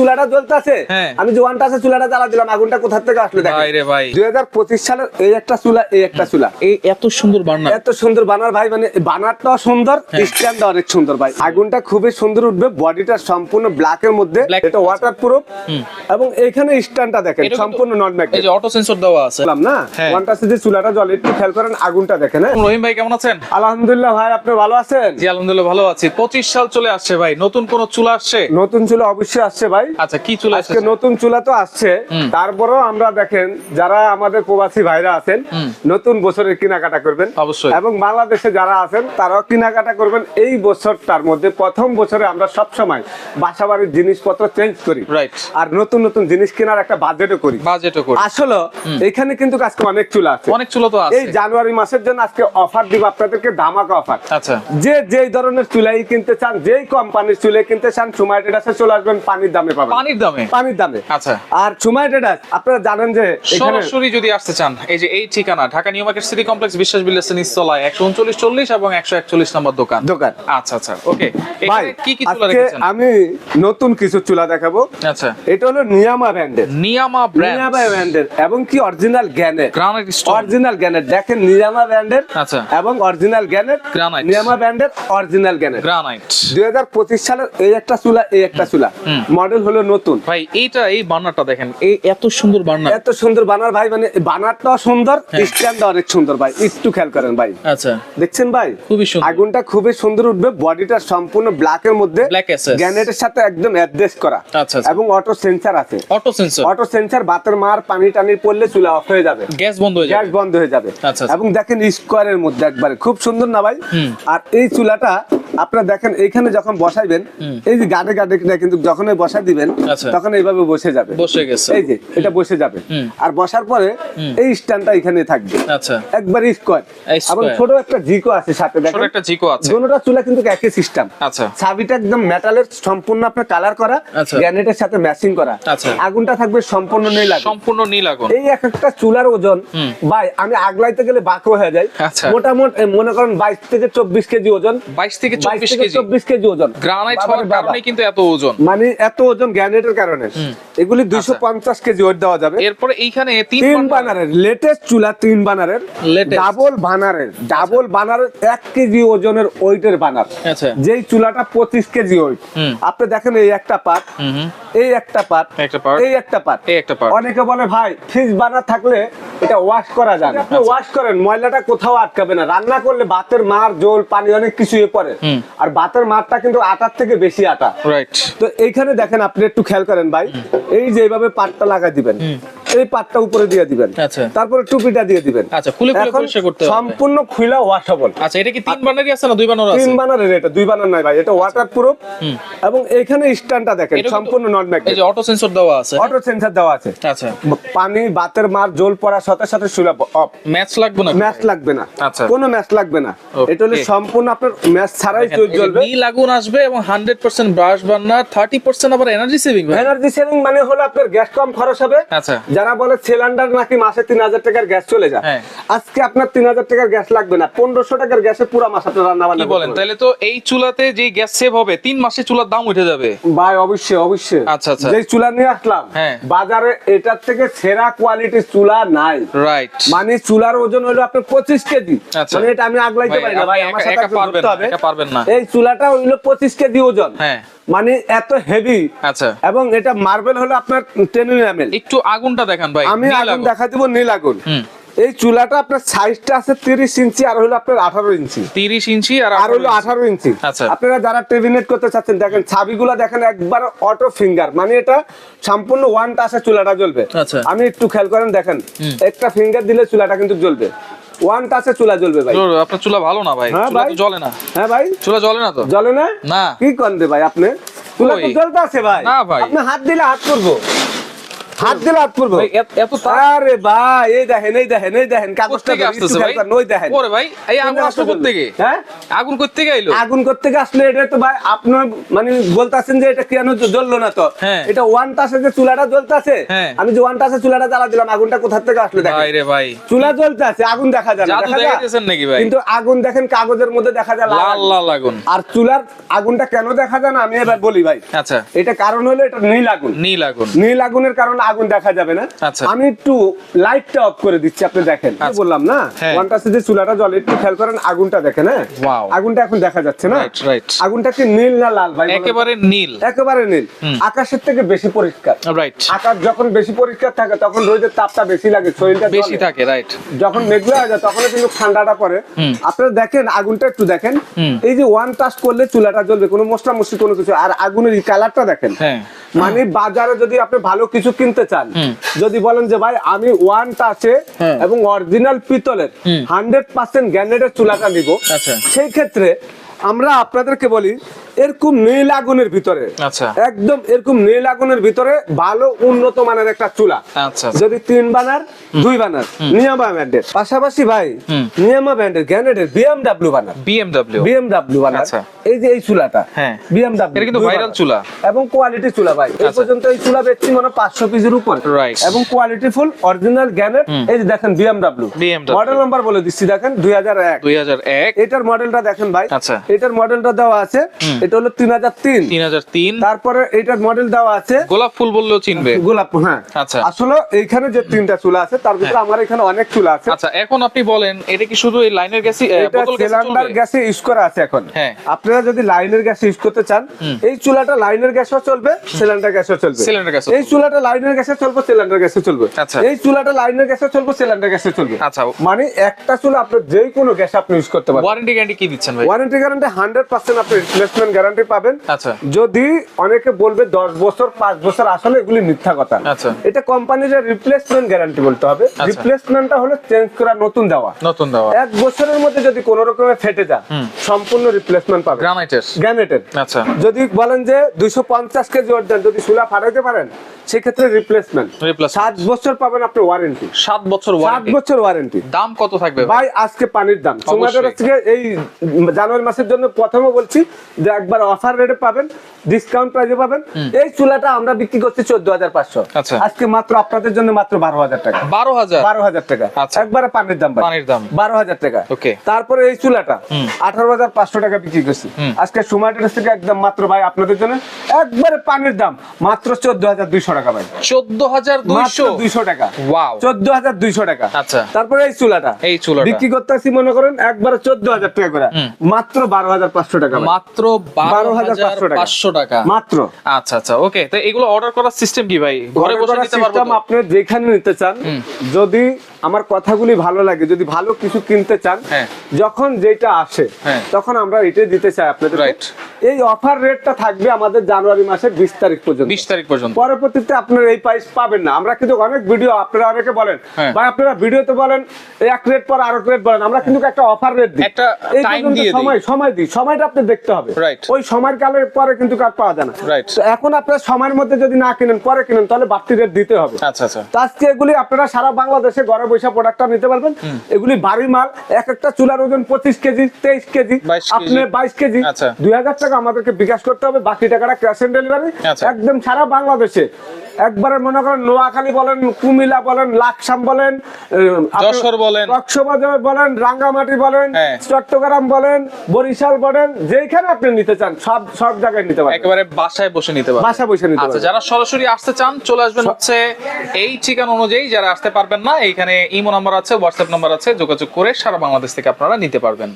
চুলাটা জ্বলতেছে, আমি যে ওয়ান টাচে চুলাটা জ্বালা দিলাম, আগুনটা কোথা থেকে আসলো দেখেন। ভাই রে ভাই, 2025 সালের এই একটা চুলা, এই একটা চুলা, এই এত সুন্দর বার্নার, এত সুন্দর বানার ভাই, মানে বানারটাও সুন্দর, স্ট্যান্ডটা অনেক সুন্দর ভাই। আগুনটা খুবই সুন্দর উঠবে, বডিটা সম্পূর্ণ ব্ল্যাকের মধ্যে, এটা ওয়াটারপ্রুফ, এবং এখানে স্ট্যান্ডটা দেখেন সম্পূর্ণ নন ম্যাগনেট, এই যে অটো সেন্সর দেওয়া আছে না ওয়ান টাচে যে চুলাটা জ্বলে, একটু খেয়াল করেন আগুনটা দেখেন। রহিম ভাই কেমন আছেন? আলহামদুলিল্লাহ ভাই, আপনি ভালো আছেন? জি আলহামদুলিল্লাহ ভালো আছি। 25 সাল চলে আসছে ভাই, নতুন কোন চুলা আসছে? নতুন চুলা অবশ্যই আসছে ভাই। আচ্ছা, কি চুলা আসছে? আজকে নতুন চুলা তো আসছে, তারপরেও আমরা দেখেন যারা আমাদের প্রবাসী ভাইরা আছেন, নতুন বছরের কেনাকাটা করবেন অবশ্যই, এবং বাংলাদেশে যারা আছেন তারাও কেনাকাটা করবেন। এই বছরটার মধ্যে প্রথম বছরে আমরা সব সময় বাসাবাড়ির জিনিসপত্র চেঞ্জ করি, রাইট, আর নতুন নতুন জিনিস কেনার একটা বাজেটও করি। আসলে এখানে কিন্তু আজকে অনেক চুলা আছে, অনেক চুলা তো আছে। এই জানুয়ারি মাসের জন্য আজকে অফার দিব আপনাদেরকে, ধামাকা অফার। আচ্ছা, যে যেই ধরনের চুলাই কিনতে চান, যেই কোম্পানির চুলাই কিনতে চান, সুমাই ট্রেডার্সে চলে আসবেন, পানির দামে পাবেন। পানির দামে। আচ্ছা, আর সুমাই ট্রেডার্স আপনারা জানেন যে এখানে সরাসরি যদি আসতে চান, এই যে এই ঠিকানা Dhaka new market city complex, বিশ্বাস বিল্ডার্সের নিচতলায় 139 এবং 141 নম্বর দোকান। আচ্ছা আচ্ছা, ওকে। এখানে কি কি চুলা রেখেছেন? আমি নতুন কিছু চুলা দেখাবো। আচ্ছা, এটা হলো নিয়ামা ব্র্যান্ডের, নিয়ামা ব্র্যান্ডের এবং কি original gannet, granite stone, original gannet দেখেন, নিয়ামা ব্র্যান্ডের। আচ্ছা, এবং অরিজিনাল গ্যানেট, গ্রানাইট, নিয়ামা ব্র্যান্ডের অরিজিনাল গ্যানেট, গ্রানাইট। 2025 সালের এই একটা চুলা, এই একটা চুলা, মডেল হলো নতুন ভাই। এইটা এই বার্নারটা দেখেন, এই এত সুন্দর বার্নার, এত সুন্দর বানার ভাই, মানে বানারটাও সুন্দর, স্ট্যান্ডটা অনেক সুন্দর ভাই, একটু খেয়াল করেন ভাই। আচ্ছা, দেখছেন ভাই, খুবই সুন্দর, আগুনটা খুবই সুন্দর উঠবে, বডিটা সম্পূর্ণ ব্ল্যাকের মধ্যে, ব্ল্যাক এসএস, গ্যানেটের সাথে একদম অ্যাডজাস্ট করা। আচ্ছা, এবং অটো সেন্সর আছে, অটো সেন্সর, বাতের মার পানি টানি পড়লে চুলা অফ হয়ে যাবে, গ্যাস বন্ধ হয়ে যাবে। আচ্ছা, এবং দেখেন স্কোয়ারের মধ্যে একবারে খুব সুন্দর না ভাই। আর এই চুলাটা আপনারা দেখেন, এইখানে যখন বসাইবেন, এই যে গাড়ে গাড়ে কিন্তু যখন বসাই দিবেন, তখন এইভাবে বসে যাবে, বসে গেছে, এই যে এটা বসে যাবে। আর বসার পরে এই স্ট্যান্ডটা এখানে থাকবে, আচ্ছা, একবার স্কোয়ার, এবং ছোট একটা জিকো আছে সাথে, দেখেন ছোট একটা জিকো আছে। দুটোটা চুলা কিন্তু একই সিস্টেম। আচ্ছা, চাবিটা একদম মেটালের, সম্পূর্ণ আপনার কালার করা, গ্রানাইটের সাথে ম্যাচিং করা। আচ্ছা, আগুনটা থাকবে সম্পূর্ণ নীল আগুন, সম্পূর্ণ নীল আগুন। এই এক একটা চুলার ওজন ভাই, আমি আগলাইতে গেলে বাঁকো হয়ে যায়। আচ্ছা, মোটামুটি মনে করেন 22 থেকে 24 কেজি ওজন, 22 থেকে 24 কেজি ওজন, গ্রানাইট হওয়ার কারণে কিন্তু এত ওজন, মানে এত ওজন গ্রানাইটের কারণে। এগুলি 250 কেজি ওয়েট দেওয়া যাবে। এরপরে এইখানে তিন বানারের লেটেস্ট চুলা, তিন বানারের ডাবল বানারের 1 কেজি ওজনের ওয়েটের বানার। আচ্ছা, যেই চুলাটা 25 কেজি ওয়েট, আপনি দেখেন এই একটা পার্ট, এই একটা পার্ট, এই একটা পার্ট। অনেকে বলে ভাই ফিক্স বানার থাকলে এটা ওয়াশ করা যায় না, আপনি ওয়াশ করেন, ময়লাটা কোথাও আটকাবে না। রান্না করলে ভাতের মার, জল, পানি অনেক কিছু পড়ে, আর ভাতের মারটা কিন্তু আটার থেকে বেশি আটা, রাইট। তো এইখানে দেখেন, আপনি একটু খেয়াল করেন ভাই, এই যে এইভাবে পাটটা লাগাই দিবেন, এই পাটটা উপরে দিয়ে দিবেন, তারপরে টুপিটা দিয়ে দিবেন। আচ্ছা, খুলে পরিষ্কার করতে হবে, সম্পূর্ণ খুলে ওয়াশেবল। আচ্ছা, এটা কি 3 বানারই আছে না 2 বানার আছে? 3 বানারের, এটা 2 বানার নয় ভাই, এটা ওয়াটারপ্রুফ। এবং এইখানে স্ট্যান্ডটা দেখেন সম্পূর্ণ নন ম্যাগনেট, এই যে অটো সেন্সর দেওয়া আছে, অটো সেন্সর দেওয়া আছে। আচ্ছা, পানি, ভাতের মার, জল পড়ার সাথে সাথে চুলা অফ, ম্যাচ লাগবে না, ম্যাচ লাগবে না। আচ্ছা, কোনো ম্যাচ লাগবে না, এটা হলো সম্পূর্ণ আপনার ম্যাচ ছাড়াই জ্বলবে। নীল আগুন আসবে এবং 100% ব্রাশ বার্নার, 30% আবার এনার্জি সেভিং। এনার্জি সেভিং মানে হলো আপনার গ্যাস কম খরচ হবে। আচ্ছা, যারা বলে সিলিন্ডার নাকি মাসে 3000 টাকার গ্যাস চলে যায়, আজকে আপনার 3000 টাকার গ্যাস লাগবে না, 1500 টাকার গ্যাসে পুরো মাস আপনার রান্না বান্না বলেন। তাহলে তো এই চুলাতে যে গ্যাস সেভ হবে, 3 মাসে চুলার দাম উঠে যাবে ভাই। অবশ্যই অবশ্যই। আচ্ছা আচ্ছা, যে চুলা নিয়ে আসলাম, বাজারে এটার থেকে সেরা কোয়ালিটির চুলা নাই, রাইট। মানে চুলার ওজন হলো আপনার 25 কেজি, মানে এটা আমি আগলাইতে পারি না ভাই, আমার সাথে পারবেন না। এই চুলাটা হলো 25 কেজি ওজন, মানে এত হেভি। আচ্ছা, এবং এটা মার্বেল হলো আপনার 10 mm। একটু আগুনটা দেখান ভাই, আমি আগুন দেখা দিব, নীল আগুন। এই চুলাটা আপনার সাইজটা আছে 30 ইঞ্চি, আর হলো আপনার 18 ইঞ্চি, 30 ইঞ্চি আর হলো 18 ইঞ্চি। আচ্ছা, আপনারা যারা টেবিনেট করতে চাচ্ছেন, দেখেন ছাবিগুলো দেখেন, একবার অটো ফিঙ্গার, মানে এটা সম্পূর্ণ ওয়ান টাচে চুলাটা জ্বলবে। আচ্ছা, আমি একটু খেয়াল করেন, দেখেন একটা ফিঙ্গার দিলে চুলাটা কিন্তু জ্বলবে, ওয়ান টাচে চুলা জ্বলবে ভাই। আপনার চুলা ভালো না ভাই, চুলা তো জ্বলে না। হ্যাঁ ভাই, চুলা জ্বলে না, তো জ্বলে না, না কি করেন ভাই আপনি? চুলা তো জ্বলতে আছে ভাই, না ভাই, আপনি হাত দিলে হাত করবো, হাত দিলে হাত পড়বে এত তাপ। আরে ভাই এই দেখেন কাগজটা কোত্থেকে আসতেছে ভাই? নই দেখেন ওরে ভাই এই আগুন আসলো কোত্থেকে? হ্যাঁ আগুন কোত্থেকে আইলো? আগুন করতে আসলে এটা তো ভাই আপনার মানে বলতাছেন যে এটা কেন জ্বললো না তো হ্যাঁ। এটা ওয়ান টাসে যে চুলাটা জ্বলতাছে হ্যাঁ। আমি যে ওয়ান টাসে চুলাটা জ্বালা দিলাম আগুনটা কোথা থেকে আসলো দেখেন ভাই রে ভাই, চুলা জ্বলতাছে আগুন দেখা যায় না জাদু দেখা যায়? দেখাইতেছেন নাকি ভাই? কিন্তু আগুন দেখেন কাগজের মধ্যে দেখা যায় লাল লাল আগুন। আর চুলার আগুনটা কেন দেখা যায় না আমি এবার বলি ভাই। আচ্ছা, এটা কারণ হলো এটা নীল আগুন। নীল আগুন। নীল আগুনের কারণে আগুন দেখা যাবে না। আচ্ছা। আমি একটু লাইটটা অফ করে দিচ্ছি আপনি দেখেন কি আচ্ছা। বললাম না হ্যাঁ। ওয়ানটাসে যে চুলাটা জ্বলে একটু খেয়াল করেন আগুনটা দেখেন হ্যাঁ Wow. আগুনটা এখন দেখা যাচ্ছে না রাইট রাইট, আগুনটা কি নীল না লাল ভাই বলেন? একেবারে নীল। একেবারে নীল আকাশের থেকে বেশি পরিষ্কার। রাইট, আকাশ যখন বেশি পরিষ্কার থাকে তখন রোদের তাপটা বেশি লাগে শরীরটা বেশি জ্বলে। থাকে। রাইট, যখন মেঘলা হয়ে যায় তখন কিন্তু ঠান্ডাটা পড়ে। আপনারা দেখেন আগুনটা একটু দেখেন এই যে ওয়ান টাচ করলে চুলাটা জ্বলবে কোনো মশলা মশলি কোনো কিছু আর আগুনের কালারটা দেখেন। হ্যাঁ। মানে বাজারে যদি আপনি ভালো কিছু কিনতে চান যদি বলেন যে ভাই আমি ওয়ান টাচে এবং অরিজিনাল পিতলের 100% গ্যানেটের চুলাটা নিব আচ্ছা। সেই ক্ষেত্রে আমরা আপনাদেরকে বলি এরকম নীল আগুনের ভিতরে আচ্ছা। একদম এরকম নীল আগুনের ভিতরে ভালো উন্নত মানের একটা চুলা আচ্ছা। যদি 3 বানার 2 বানার নিয়ামা ব্র্যান্ডের পাশাপাশি ভাই নিয়ামা ব্র্যান্ডের গ্যানেটের বিএমডব্লিউ বানার বিএমডব্লিউ বানার আচ্ছা। এই যে এই চুলাটা হ্যাঁ। বিএমডব্লিউ এটা কিন্তু ভাইরাল চুলা এবং কোয়ালিটি চুলা ভাই এই আচ্ছা। পর্যন্ত এই চুলা বেচছি মনে হয় 500 পিসের উপর Right. এবং কোয়ালিটি ফুল অরিজিনাল গ্যানেট এই যে দেখেন বিএমডব্লিউ BMW মডেল নাম্বার বলে দিচ্ছি দেখেন 2001 2001। এটার মডেলটা দেখেন ভাই আচ্ছা। এটার মডেলটা দেওয়া আছে এটা হলো 3003 3003। তারপরে এটার মডেল দেওয়া আছে গোলাপ ফুল বললেও চিনবে। গোলাপ হ্যাঁ আচ্ছা। আসলে এইখানে যে 3টা চুলা আছে তার ভিতরে আমার এখানে অনেক চুলা আছে। আচ্ছা, এখন আপনি বলেন এটা কি শুধু এই লাইনের গ্যাসই এটা বোতল গ্যাসে সিলিন্ডার চলবে? গ্যাসে ইউজ করা আছে এখন। হ্যাঁ। আপনারা যদি লাইনের গ্যাসে ইউজ করতে চান এই চুলাটা লাইনের গ্যাসও চলবে সিলিন্ডার গ্যাসও চলবে। সিলিন্ডার গ্যাসও এই চুলাটা লাইনের গ্যাসে চলবে সিলিন্ডার গ্যাসে চলবে। আচ্ছা। এই চুলাটা লাইনের গ্যাসে চলবে সিলিন্ডার গ্যাসে চলবে। আচ্ছা। মানে একটা চুলা আপনি যে কোনো গ্যাস আপনি ইউজ করতে পারবেন। ওয়ারেন্টি গ্যারান্টি কি দিচ্ছেন ভাই? ওয়ারেন্টি গ্যারান্টি 100% আপনি রিপ্লেসমেন্ট গ্যারান্টি পাবেন। আচ্ছা। যদি অনেকে বলবে 10 বছর 5 বছর আসলে এগুলি মিথ্যা কথা। আচ্ছা। এটা কোম্পানির রিপ্লেসমেন্ট গ্যারান্টি বলতে হবে। আচ্ছা। রিপ্লেসমেন্টটা হলো চেঞ্জ করা নতুন দেওয়া। নতুন দেওয়া। 1 বছরের মধ্যে যদি কোনো রকমে ফেটে যায় সম্পূর্ণ রিপ্লেসমেন্ট পাবেন গ্রানাইটের। আচ্ছা। যদি বলেন যে 250 কেজি ওজন যদি চুলা ফাটাইতে পারেন সেক্ষেত্রে রিপ্লেসমেন্ট 7 বছর পাবেন আপনি ওয়ারেন্টি। 7 বছর 7 বছর ওয়ারেন্টি। দাম কত থাকবে ভাই আজকে পানির দাম তোমাদের আজকে এই জানুয়ারি মাসের জন্য প্রথমে বলছি যে একবার অফার রেটে পাবেন ডিসকাউন্ট প্রাইসে পাবেন। এই চুলাটা আমরা বিক্রি করছি 14500। আচ্ছা। আজকে মাত্র আপনাদের জন্য মাত্র 12000 টাকা। 12000 টাকা। আচ্ছা। একবারে পানির দাম ভাই। পানির দাম 12000 টাকা। ওকে। তারপরে এই চুলাটা 18500 টাকা বিক্রি করছি আজকে সুমাইটের থেকে একদম মাত্র ভাই আপনাদের জন্য একবারে পানির দাম মাত্র 14200 টাকা ভাই। 14200 টাকা। ওয়াও। 14200 টাকা। আচ্ছা। তারপরে এই চুলাটা বিক্রি করতেছি মনে করেন একবারে 14000 টাকা করে মাত্র 12500 টাকা ভাই। মাত্র 12500 টাকা মাত্র। আচ্ছা আচ্ছা, ওকে। তো এগুলো অর্ডার করার সিস্টেম কি ভাই? ঘরে বসে নিতে পারবো তো? আপনি যেখানে নিতে চান যদি আমার কথাগুলি ভালো লাগে যদি ভালো কিছু কিনতে চান যখন যেটা আসে তখন আমরা এটাই দিতে চাই আপনাদের। এই অফার রেটটা থাকবে আমাদের জানুয়ারি মাসের 20 তারিখ পর্যন্ত। 20 তারিখ পর্যন্ত। পরবর্তীতে আপনারা এই প্রাইস পাবেন না। আমরা কিন্তু অনেক ভিডিও আপনারা অনেকে বলেন ভাই আপনারা ভিডিওতে বলেন এক রেট পর আরেক রেট বলেন আমরা কিন্তু একটা অফার রেট দিই একটা টাইম দিয়ে দিই সময় দিই সময়টা আপনি দেখতে হবে। ওই সময়ের কালের পরে কিন্তু কার পাওয়া যায় না। তো এখন আপনারা সময়ের মধ্যে যদি না কিনেন পরে কিনেন তাহলে বাড়তি রেট দিতে হবে। আচ্ছা আচ্ছা। তো আজকে এগুলি আপনারা সারা বাংলাদেশে ঘরে বসে প্রোডাক্টটা নিতে পারবেন। এগুলি ভারী মাল এক একটা চুলার ওজন 25 কেজি 23 কেজি আপনি 22 কেজি 2000 টাকা আমাদেরকে বিকাশ করতে হবে বাকি টাকাটা ক্যাশ অন ডেলিভারি একদম সারা বাংলাদেশে। একবারে মনে করেন নোয়াখালী বলেন কুমিল্লা বলেন লাকসাম বলেন যশোর বলেন কক্সবাজার বলেন রাঙ্গামাটি বলেন চট্টগ্রাম বলেন বরিশাল বলেন যেখানে আপনি নিতে চান সব জায়গায় নিতে পারবেন। একেবারে বাসায় বসে নিতে পারবেন। বাসায় বসে নিতে পারবেন। আচ্ছা, যারা সরাসরি আসতে চান চলে আসবেন হচ্ছে এই ঠিকানা অনুযায়ী। যারা আসতে পারবেন না এইখানে ইমো নাম্বার আছে হোয়াটসঅ্যাপ নাম্বার আছে যোগাযোগ করে সারা বাংলাদেশ থেকে আপনারা নিতে পারবেন।